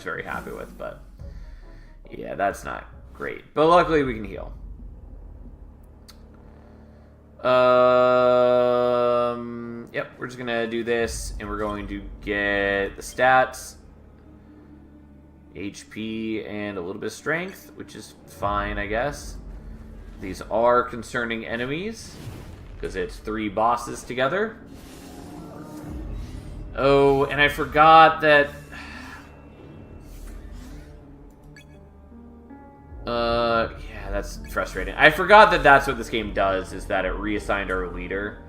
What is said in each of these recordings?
very happy with, but yeah, that's not great. But luckily we can heal. Yep, we're just gonna do this, and we're going to get the stats, HP, and a little bit of strength, which is fine, I guess. These are concerning enemies, because it's 3 bosses together. Oh, and I forgot that... yeah, that's frustrating. I forgot that that's what this game does, is that it reassigned our leader,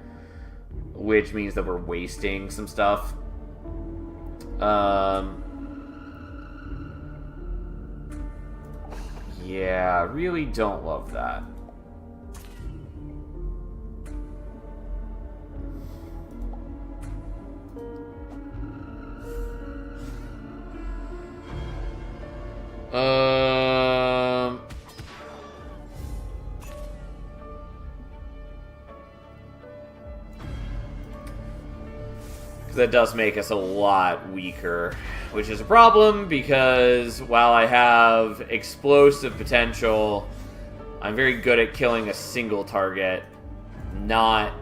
which means that we're wasting some stuff. Yeah, really don't love that. That does make us a lot weaker, which is a problem because while I have explosive potential, I'm very good at killing a single target, not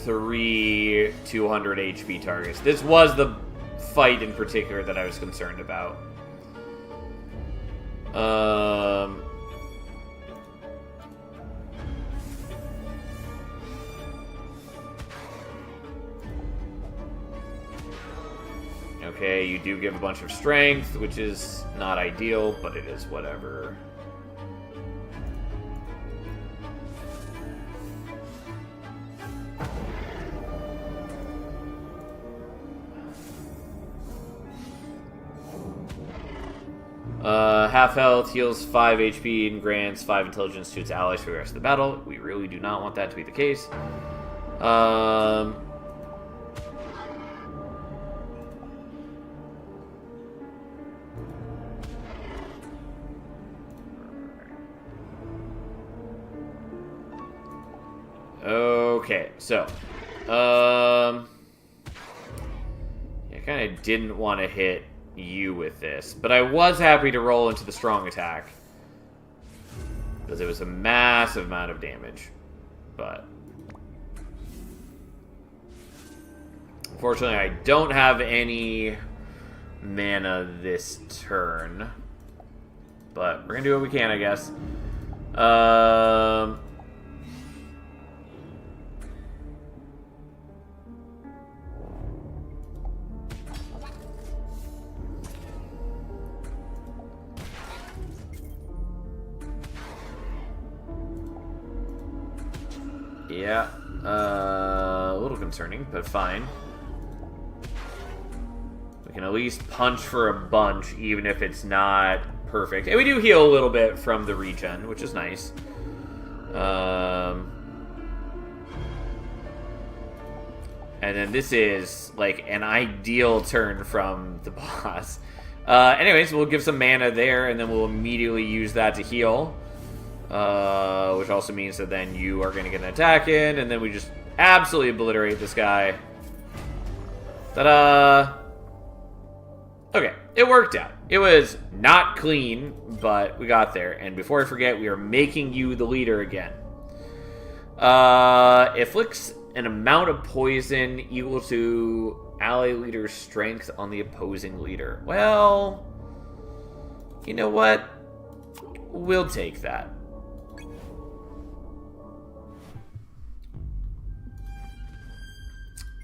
3 200 HP targets. This was the fight in particular that I was concerned about. Okay, you do give a bunch of strength, which is not ideal, but it is whatever. Half health, heals 5 HP, and grants 5 intelligence to its allies for the rest of the battle. We really do not want that to be the case. Okay, so, I kind of didn't want to hit you with this, but I was happy to roll into the strong attack because it was a massive amount of damage, but unfortunately I don't have any mana this turn, but we're gonna do what we can, I guess. Yeah, a little concerning, but fine. We can at least punch for a bunch, even if it's not perfect. And we do heal a little bit from the regen, which is nice. And then this is, like, an ideal turn from the boss. Anyways, we'll give some mana there, and then we'll immediately use that to heal. Which also means that then you are going to get an attack in, and then we just absolutely obliterate this guy. Ta-da! Okay, it worked out. It was not clean, but we got there. And before I forget, we are making you the leader again. Inflicts an amount of poison equal to ally leader's strength on the opposing leader. Well, you know what? We'll take that.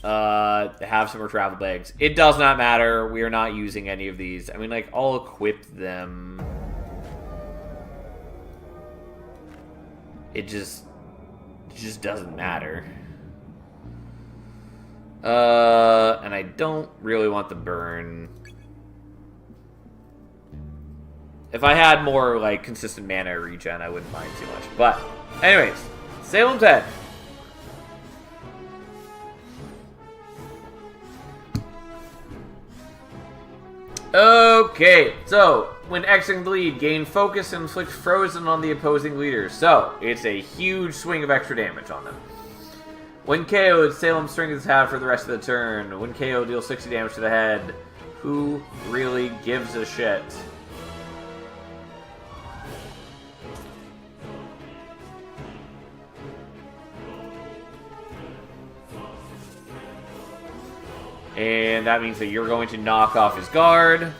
Have some more travel bags. It does not matter. We are not using any of these. I mean, like, I'll equip them. It just doesn't matter. And I don't really want the burn. If I had more, like, consistent mana regen, I wouldn't mind too much. But, anyways, Salem's Head. Okay, so when exiting the lead, gain focus and inflict frozen on the opposing leaders. So it's a huge swing of extra damage on them. When KO'd, Salem's strength is halved for the rest of the turn. When KO, deals 60 damage to the head. Who really gives a shit? And that means that you're going to knock off his guard.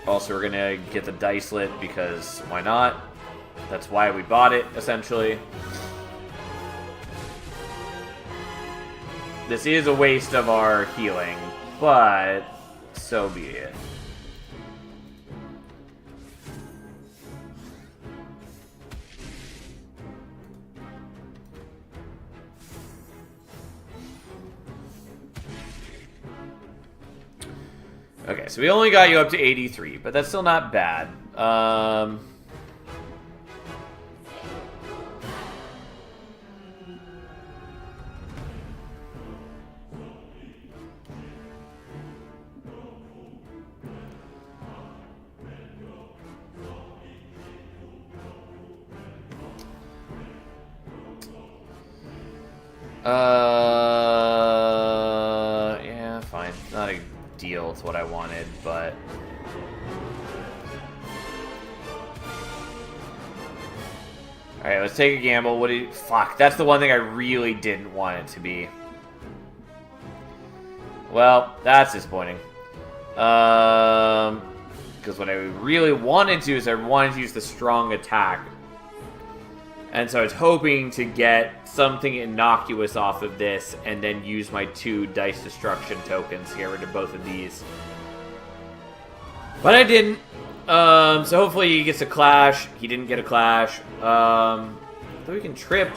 Also, we're going to get the dice lit because why not? That's why we bought it, essentially. This is a waste of our healing, but so be it. Okay, so we only got you up to 83, but that's still not bad. Yeah, fine. Not a deal. It's what I wanted, but... Alright, let's take a gamble. What do you... Fuck, that's the one thing I really didn't want it to be. Well, that's disappointing. Because what I really wanted to is I wanted to use the strong attack. And so I was hoping to get something innocuous off of this and then use my 2 dice destruction tokens to get rid of both of these. But I didn't. So hopefully he gets a clash. He didn't get a clash. Though we can trip.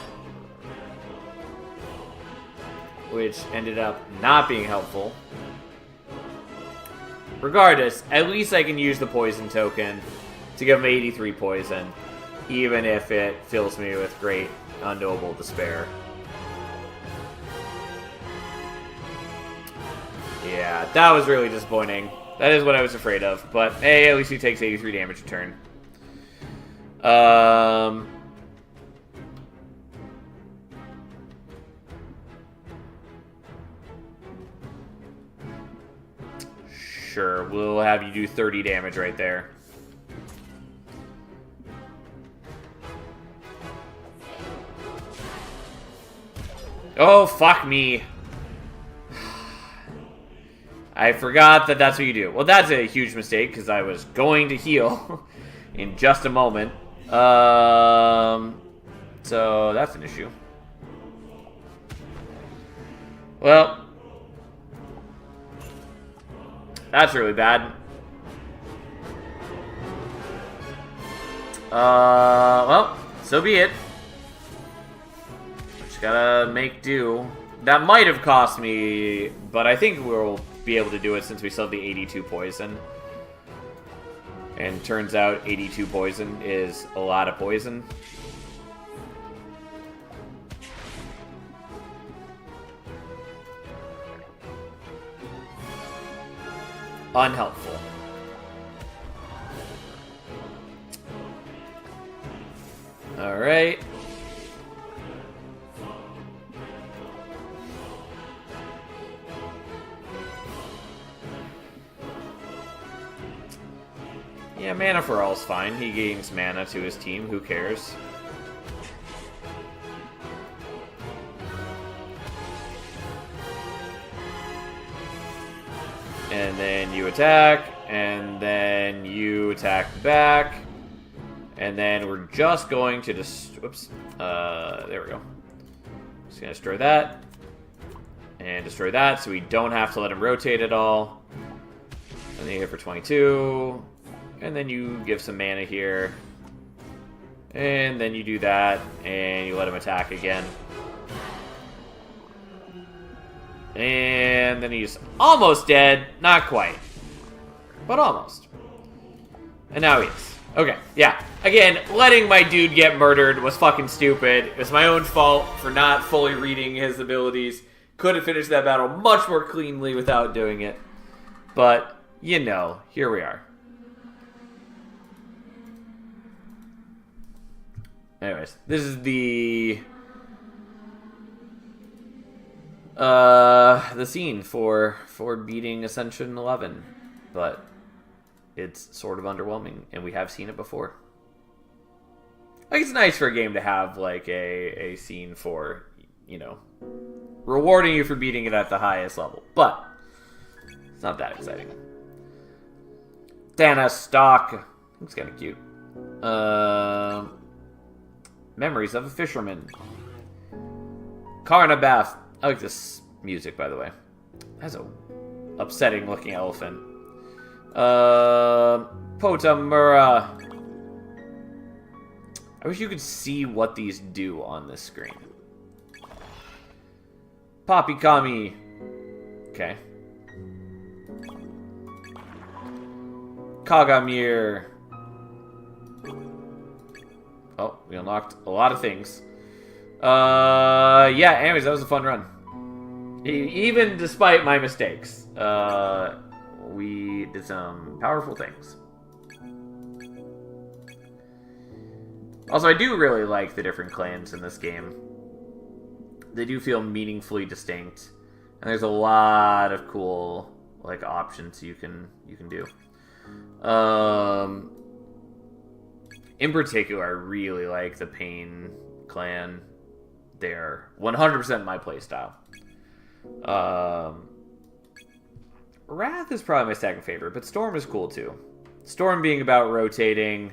Which ended up not being helpful. Regardless, at least I can use the poison token to give him 83 poison. Even if it fills me with great, unknowable despair. Yeah, that was really disappointing. That is what I was afraid of. But, hey, at least he takes 83 damage a turn. Sure, we'll have you do 30 damage right there. Oh, fuck me. I forgot that that's what you do. Well, that's a huge mistake, because I was going to heal in just a moment. So, that's an issue. Well, that's really bad. Well, so be it. Gotta make do. That might have cost me, but I think we'll be able to do it since we still have the 82 poison. And turns out 82 poison is a lot of poison. Unhelpful. Alright. Yeah, Mana for All's fine. He gains mana to his team. Who cares? And then you attack, and then you attack back, and then we're just going to whoops. There we go. Just gonna destroy that, and destroy that, so we don't have to let him rotate at all. And then you hit for 22. And then you give some mana here. And then you do that, and you let him attack again. And then he's almost dead. Not quite. But almost. And now he is. Okay, yeah. Again, letting my dude get murdered was fucking stupid. It was my own fault for not fully reading his abilities. Could have finished that battle much more cleanly without doing it. But, you know, here we are. Anyways, this is the The scene for beating Ascension 11, but it's sort of underwhelming, and we have seen it before. Like, it's nice for a game to have, like, a scene for, you know, rewarding you for beating it at the highest level, but it's not that exciting. Dana Stock. Looks kind of cute. Memories of a Fisherman. Carnabath. I like this music, by the way. That's a upsetting looking elephant. Potamura. I wish you could see what these do on this screen. Poppykami. Okay. Kagamir. Oh, we unlocked a lot of things. Yeah, anyways, that was a fun run. Even despite my mistakes, we did some powerful things. Also, I do really like the different clans in this game. They do feel meaningfully distinct, and there's a lot of cool like options you can do. In particular, I really like the Pain clan. They're 100% my playstyle. Wrath is probably my second favorite, but Storm is cool too. Storm being about rotating,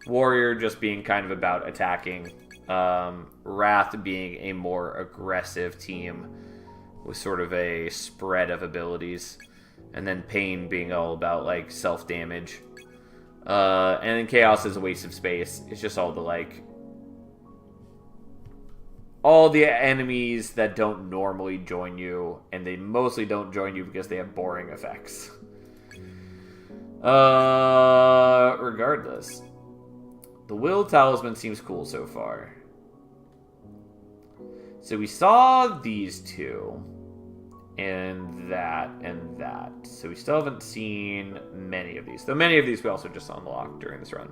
Warrior just being kind of about attacking, Wrath being a more aggressive team with sort of a spread of abilities, and then Pain being all about like self-damage. And then Chaos is a waste of space. It's just all the like all the enemies that don't normally join you, and they mostly don't join you because they have boring effects. Regardless, the Will Talisman seems cool so far. So we saw these two, and that, and that. So we still haven't seen many of these. Though many of these we also just unlocked during this run.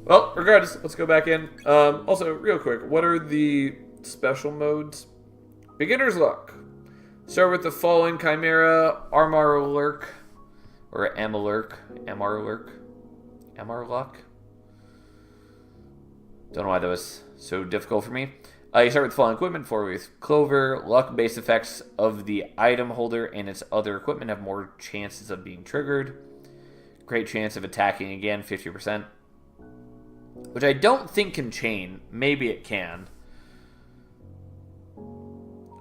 Well, regardless, let's go back in. Also, real quick, what are the special modes? Beginner's Luck. Start with the Fallen Chimera, Amarlurk, or Amalurk. Amarluck. Don't know why that was so difficult for me. You start with Fallen Equipment, 4 with Clover. Luck-based effects of the item holder and its other equipment have more chances of being triggered. Great chance of attacking again, 50%. Which I don't think can chain. Maybe it can.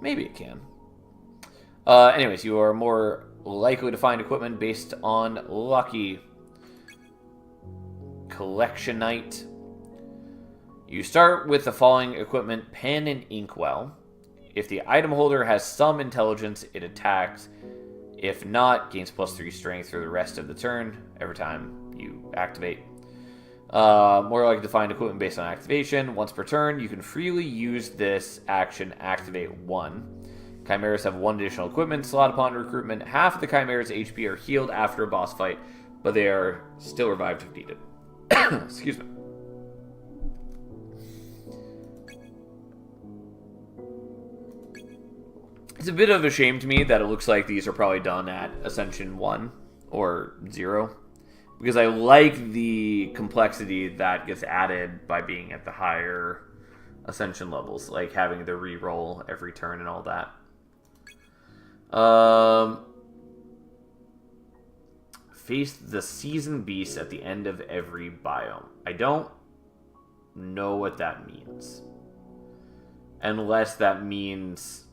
Maybe it can. Anyways, you are more likely to find equipment based on Lucky. Collectionite. You start with the following equipment: Pen and Inkwell. If the item holder has some intelligence, it attacks. If not, gains +3 strength for the rest of the turn every time you activate. More likely to find equipment based on activation. Once per turn, you can freely use this action, activate 1. Chimeras have 1 additional equipment slot upon recruitment. Half of the Chimera's HP are healed after a boss fight, but they are still revived if needed. Excuse me. It's a bit of a shame to me that it looks like these are probably done at Ascension 1 or 0. Because I like the complexity that gets added by being at the higher Ascension levels. Like having the reroll every turn and all that. Face the Seasoned Beast at the end of every biome. I don't know what that means. Unless that means...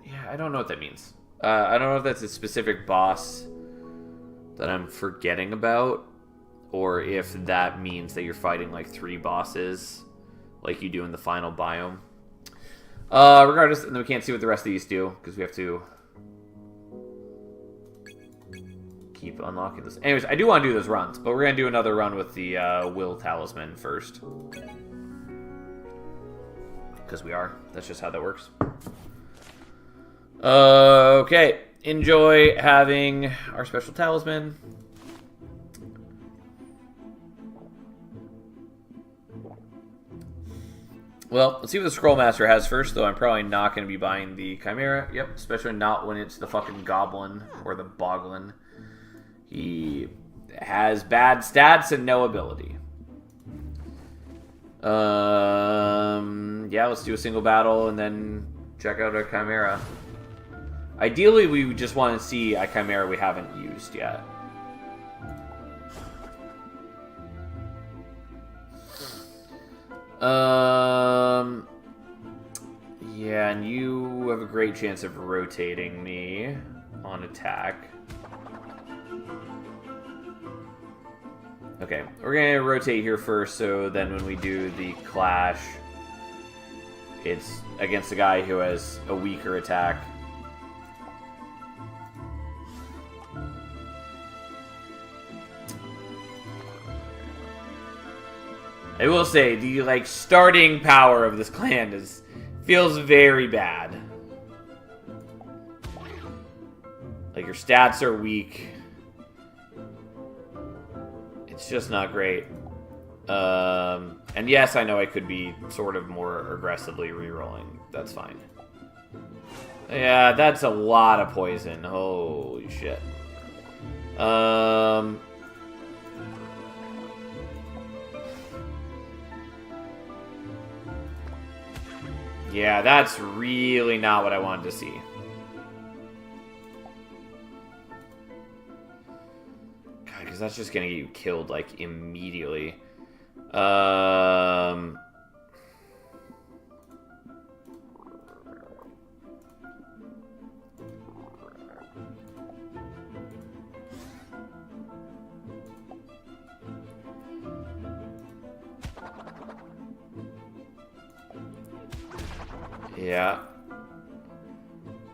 Yeah, I don't know what that means. I don't know if that's a specific boss that I'm forgetting about, or if that means that you're fighting like 3 bosses like you do in the final biome. Regardless, and then we can't see what the rest of these do because we have to keep unlocking this. Anyways, I do want to do those runs, but we're going to do another run with the Will Talisman first. Because we are. That's just how that works. Okay. Enjoy having our special talisman. Well, let's see what the Scrollmaster has first, though. I'm probably not going to be buying the Chimera. Yep, especially not when it's the fucking Goblin or the Boglin. He has bad stats and no ability. Yeah, let's do a single battle and then check out our Chimera. Ideally, we just want to see a Chimera we haven't used yet. Yeah, and you have a great chance of rotating me on attack. Okay, we're gonna rotate here first, so then when we do the clash, it's against a guy who has a weaker attack. I will say, the, starting power of this clan feels very bad. Like, your stats are weak. It's just not great. And yes, I know I could be sort of more aggressively rerolling. That's fine. Yeah, that's a lot of poison. Holy shit. Yeah, that's really not what I wanted to see. God, because that's just gonna get you killed, immediately. Yeah.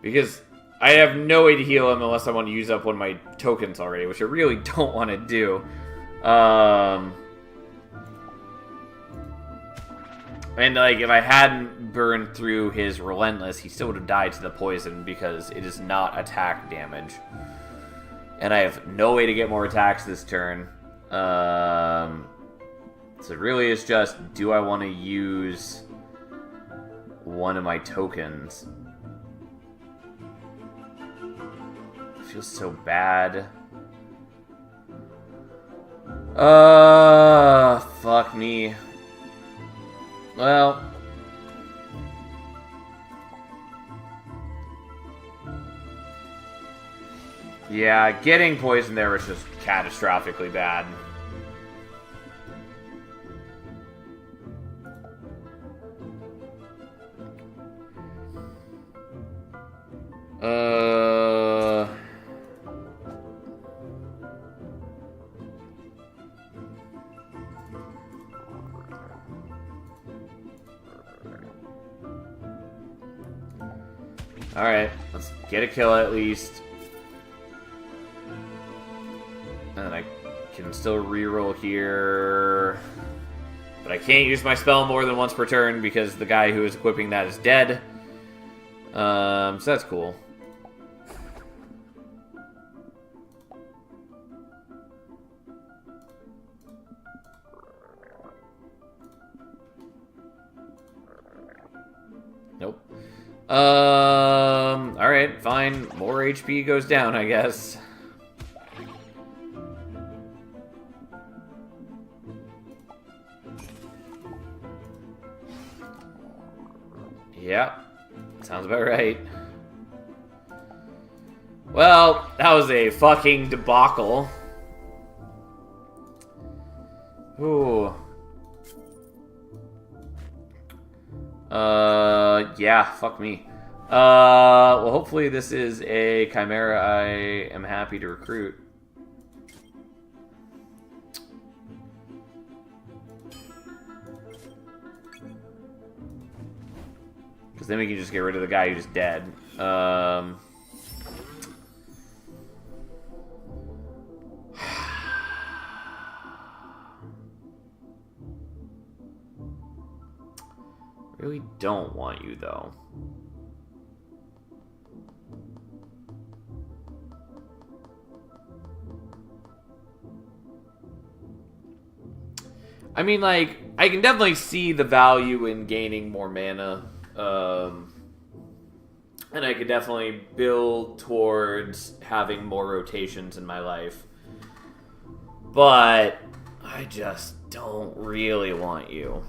Because I have no way to heal him unless I want to use up one of my tokens already, which I really don't want to do. And, if I hadn't burned through his Relentless, he still would have died to the poison because it is not attack damage. And I have no way to get more attacks this turn. So it really is just, do I want to use one of my tokens? It feels so bad. Fuck me. Well, yeah, getting poisoned there was just catastrophically bad. Alright, let's get a kill at least. And then I can still reroll here. But I can't use my spell more than once per turn because the guy who is equipping that is dead. So that's cool. Nope. Alright, fine. More HP goes down, I guess. Yeah, sounds about right. Well, that was a fucking debacle. Ooh. Yeah, fuck me. Well, hopefully this is a Chimera I am happy to recruit. Because then we can just get rid of the guy who's dead. Really don't want you, though. I mean, I I can definitely see the value in gaining more mana. And I could definitely build towards having more rotations in my life. But I just don't really want you.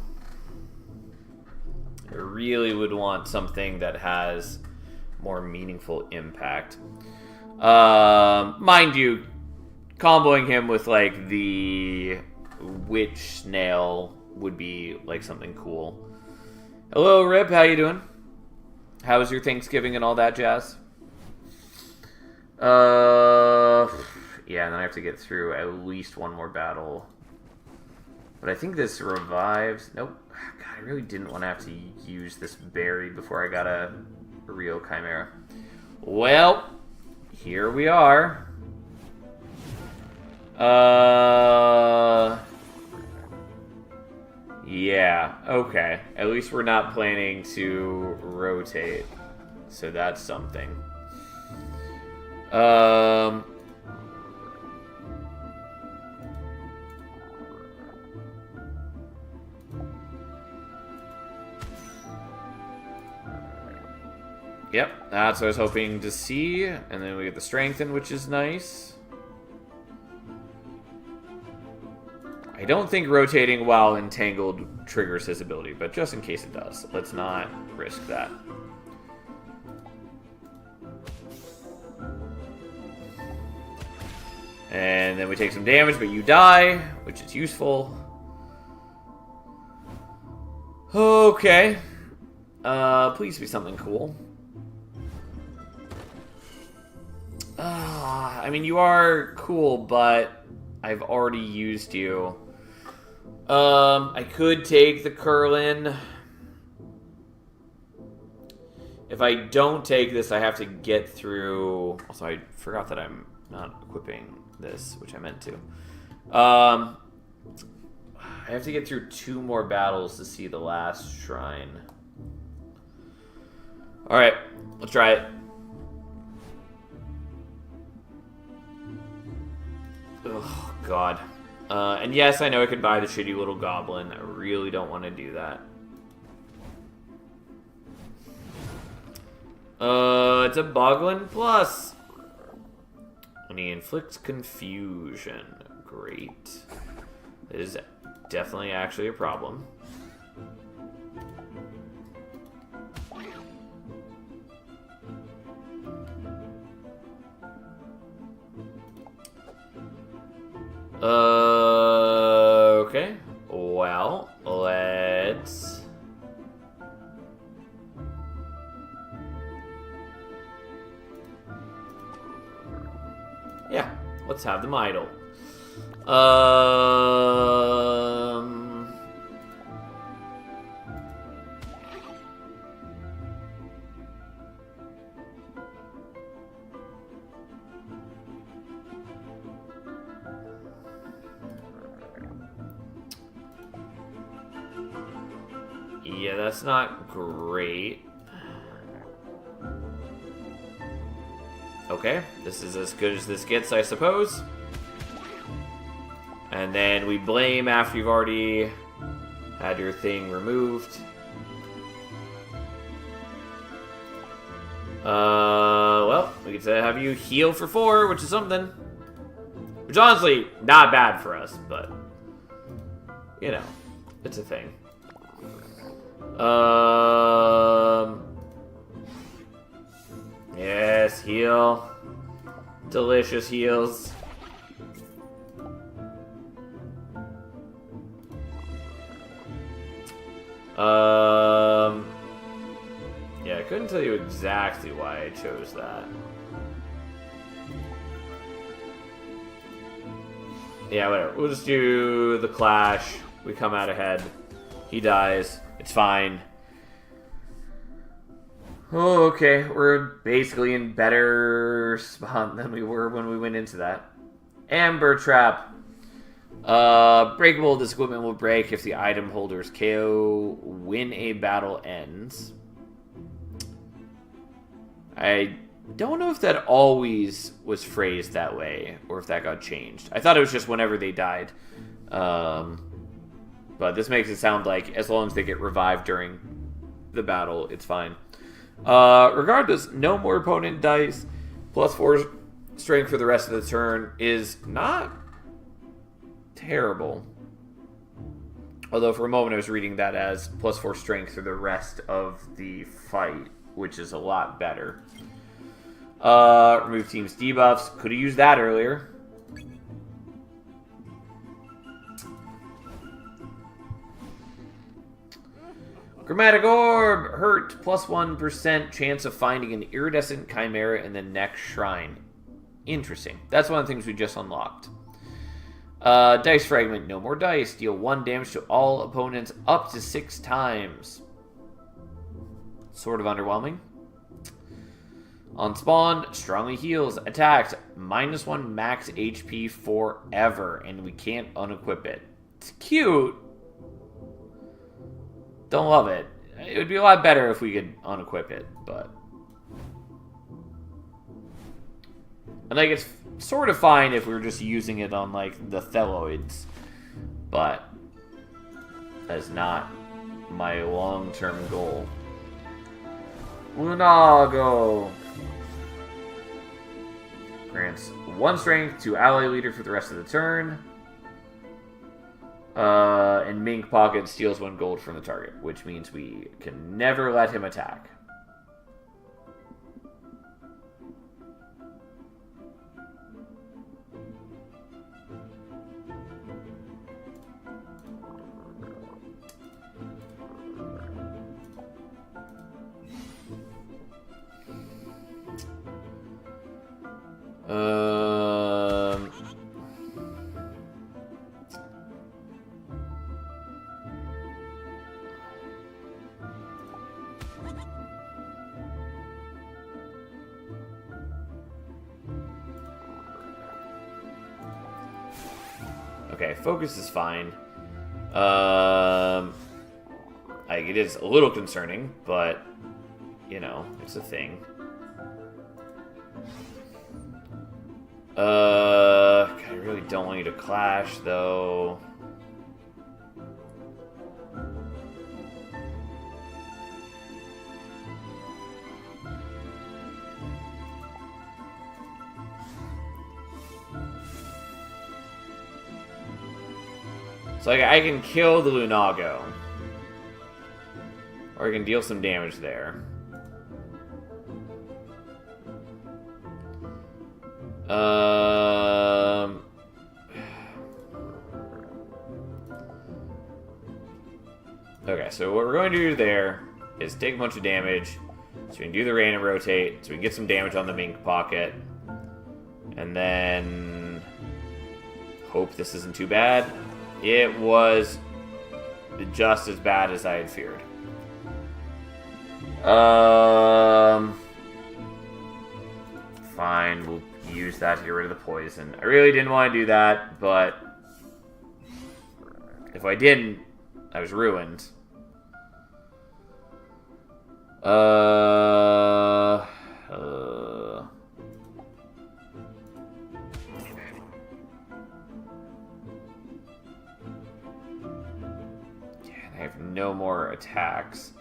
I really would want something that has more meaningful impact. Mind you, comboing him with like the witch snail would be like something cool. Hello, Rip. How you doing? How was your Thanksgiving and all that jazz? Yeah, and then I have to get through at least one more battle. But I think this revives. Nope. God, I really didn't want to have to use this berry before I got a real chimera. Well, here we are. Yeah, okay. At least we're not planning to rotate. So that's something. Yep, that's what I was hoping to see. And then we get the strengthen, which is nice. I don't think rotating while entangled triggers his ability, but just in case it does, let's not risk that. And then we take some damage, but you die, which is useful. Okay. Please be something cool. I mean, you are cool, but I've already used you. I could take the Curlin. If I don't take this, I have to get through... Also, I forgot that I'm not equipping this, which I meant to. I have to get through 2 more battles to see the last shrine. Alright, let's try it. Oh, God. And yes, I know I could buy the shitty little goblin. I really don't want to do that. It's a Boglin Plus. And he inflicts confusion. Great. It is definitely actually a problem. Okay. Well, let's... Yeah, let's have them idle. Yeah, that's not great. Okay, this is as good as this gets, I suppose. And then we blame after you've already had your thing removed. Well, we get to have you heal for 4, which is something. Which honestly, not bad for us, but you know, it's a thing. Yes, heal. Delicious heals. Yeah, I couldn't tell you exactly why I chose that. Yeah, whatever. We'll just do the clash. We come out ahead. He dies. It's fine. Oh, okay. We're basically in better spot than we were when we went into that. Amber Trap. Breakable. This equipment will break if the item holder's KO when a battle ends. I don't know if that always was phrased that way, or if that got changed. I thought it was just whenever they died. But But this makes it sound like as long as they get revived during the battle, it's fine. Regardless, no more opponent dice. +4 strength for the rest of the turn is not terrible. Although for a moment I was reading that as +4 strength for the rest of the fight, which is a lot better. Remove team's debuffs. Could have used that earlier. Chromatic Orb! Hurt. +1% chance of finding an iridescent chimera in the next shrine. Interesting. That's one of the things we just unlocked. Dice Fragment. No more dice. Deal 1 damage to all opponents up to 6 times. Sort of underwhelming. On spawn, strongly heals. Attacked. -1 max HP forever. And we can't unequip it. It's cute. Don't love it. It would be a lot better if we could unequip it, but... And like, it's sort of fine if we were just using it on, like, the Theloids. But... that is not my long-term goal. Lunago! Grants 1 strength to ally leader for the rest of the turn. And Mink Pocket steals 1 gold from the target, which means we can never let him attack. Okay, focus is fine. Like, it is a little concerning, but, you know, it's a thing. I really don't want you to clash, though. So I can kill the Lunago. Or I can deal some damage there. Okay, so what we're going to do there is take a bunch of damage, so we can do the random rotate, so we can get some damage on the Mink Pocket, and then hope this isn't too bad. It was just as bad as I had feared. Fine, we'll use that to get rid of the poison. I really didn't want to do that, but if I didn't, I was ruined. I have no more attacks.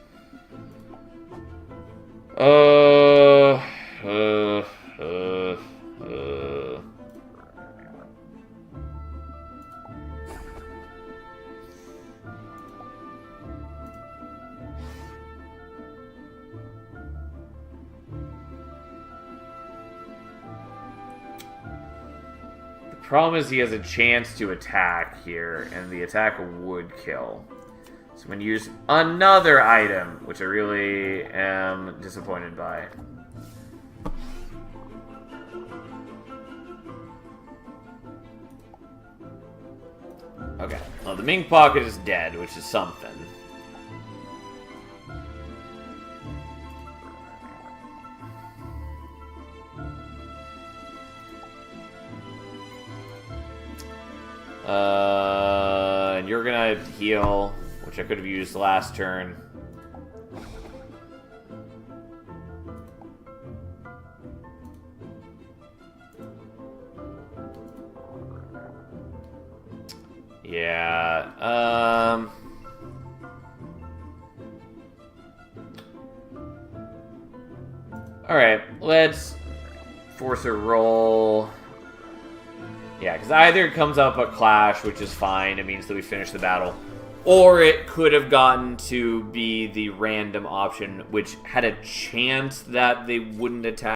The problem is he has a chance to attack here, and the attack would kill. So I'm going to use another item, which I really am disappointed by. Okay, well, the Mink Pocket is dead, which is something. And you're gonna heal, which I could have used last turn. Yeah, Alright, let's force a roll. Yeah, because either it comes up a clash, which is fine, it means that we finish the battle, or it could have gotten to be the random option, which had a chance that they wouldn't attack.